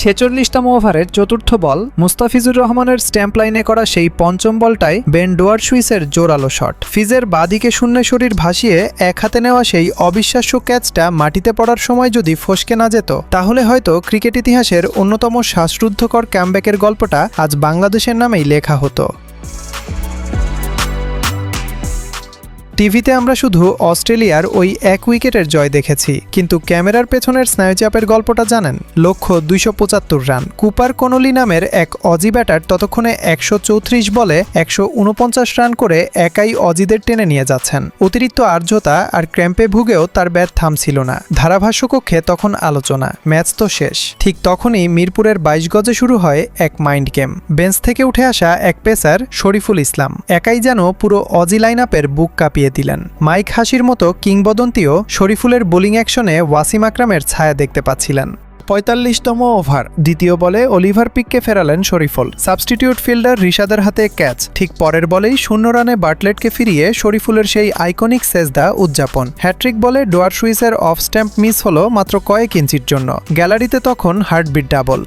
ছেচল্লিশতম ওভারের চতুর্থ বল মুস্তাফিজুর রহমানের স্ট্যাম্প লাইনে করা সেই পঞ্চম বলটায় বেন ডোয়ারশুইসের জোরালো শট। ফিজের বাঁদিকে শূন্য শরীর ভাসিয়ে এক হাতে নেওয়া সেই অবিশ্বাস্য ক্যাচটা মাটিতে পড়ার সময় যদি ফসকে না যেত, তাহলে হয়তো ক্রিকেট ইতিহাসের অন্যতম শ্বাসরুদ্ধকর কামব্যাকের গল্পটা আজ বাংলাদেশের নামেই লেখা হতো। টিভিতে আমরা শুধু অস্ট্রেলিয়ার ওই এক উইকেটের জয় দেখেছি, কিন্তু ক্যামেরার পেছনের স্নায়ুচাপের গল্পটা জানেন? লক্ষ্য ২৭৫ রান। কুপার কোনলি নামের এক অজি ব্যাটার ততক্ষণে ১৩৪ বলে ১৪৯ রান করে একাই অজিদের টেনে নিয়ে যাচ্ছেন। অতিরিক্ত আর্দ্রতা আর ক্র্যাম্পে ভুগেও তার ব্যাট থামছিল না। ধারাভাষ্য কক্ষে তখন আলোচনা, ম্যাচ তো শেষ। ঠিক তখনই মিরপুরের ২২ গজে শুরু হয় এক মাইন্ড গেম। বেঞ্চ থেকে উঠে আসা এক পেসার শরীফুল ইসলাম একাই যেন পুরো অজি লাইন আপের বুক কাঁপিয়ে দিলেন। মাইক হাসির মতো কিংবদন্তিও শরীফুলের বোলিং অ্যাকশনে ওয়াসিম আকরামের ছায়া দেখতে পাচ্ছিলেন। ৪৫তম ওভার, দ্বিতীয় বলে অলিভার পিককে ফেরালেন শরীফুল। সাবস্টিটিউট ফিল্ডার রিশাদের হাতে ক্যাচ। ঠিক পরের বলেই ০ রানে বার্টলেটকে ফিরিয়ে শরীফুলের সেই আইকনিক সেজদা উদযাপন। হ্যাট্রিক বলে ডোয়ারশুইসের অফ স্ট্যাম্প মিস হলো মাত্র কয়েক ইঞ্চির জন্য। গ্যালারিতে তখন হার্টবিট ডাবল।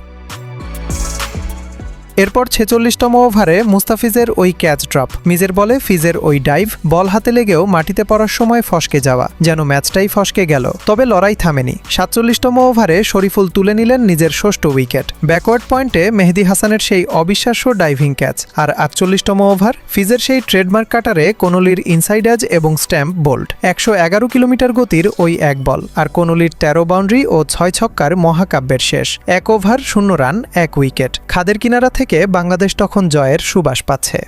এরপর ৪৬তম ওভারে মুস্তাফিজের ওই ক্যাচ ড্রপ, মিজের বলে ফিজের ওই ডাইভ, বল হাতে লেগেও মাটিতে পড়ার সময় ফসকে যাওয়া, যেন ম্যাচটাই ফসকে গেল। তবে লড়াই থামেনি। ৪৭তম ওভারে শরীফুল তুলে নিলেন নিজের ষষ্ঠ উইকেট। ব্যাকওয়ার্ড পয়েন্টে মেহেদী হাসানের সেই অবিশ্বাস্য ডাইভিং ক্যাচ। আর ৪৮তম ওভার, ফিজের সেই ট্রেডমার্ক কাটারে কোনলির ইনসাইড এজ এবং স্ট্যাম্প বোল্ড। ১১১ কিলোমিটার গতির ওই এক বল, আর কোনলির ১৩ বাউন্ডারি ও ৬ ছক্কার মহাকাব্যের শেষ। ১ ওভার ০ রান ১ উইকেট। খাদের কিনারা থেকে বাংলাদেশ তখন জয়ের সুবাস পাচ্ছে।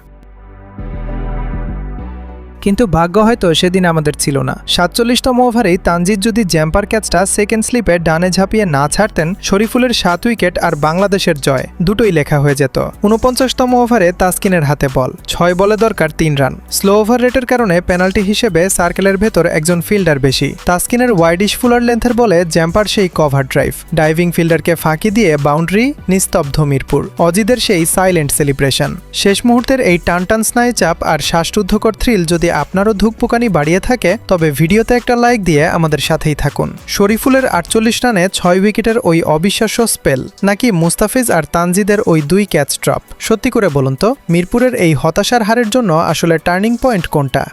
কিন্তু ভাগ্য হয়তো সেদিন আমাদের ছিল না। ৪৭তম ওভারেই তানজিদ যদি জ্যাম্পার ক্যাচটা সেকেন্ড স্লিপে ডানে ঝাঁপিয়ে না ছাড়তেন, শরীফুলের ৭ উইকেট আর বাংলাদেশের জয় দুটোই লেখা হয়ে যেত। ৪৯তম ওভারে তাসকিনের হাতে বল, ৬ বলে দরকার ৩ রান। স্লো ওভার রেটের কারণে পেনাল্টি হিসেবে সার্কেলের ভেতর একজন ফিল্ডার বেশি। তাসকিনের ওয়াইডিশ ফুলার লেন্থের বলে জ্যাম্পার সেই কভার ড্রাইভ, ডাইভিং ফিল্ডারকে ফাঁকি দিয়ে বাউন্ডারি, নিস্তব্ধ মিরপুর। অজিদের সেই সাইলেন্ট সেলিব্রেশন। শেষ মুহূর্তের এই টানটান স্নায়ুচাপ আর শ্বাসরুদ্ধকর থ্রিল যদি আপনারও ধুকপুকানি বাড়িয়ে থাকে, তবে ভিডিওতে একটা লাইক দিয়ে আমাদের সাথেই থাকুন। শরীফুলের ৪৮ রানে ৬ উইকেটের ওই অবিশ্বাস্য স্পেল, নাকি মুস্তাফিজ আর তানজিদের ওই ২ ক্যাচ ড্রপ? সত্যি করে বলুন তো, মিরপুরের এই হতাশার হারের জন্য আসলে টার্নিং পয়েন্ট কোনটা?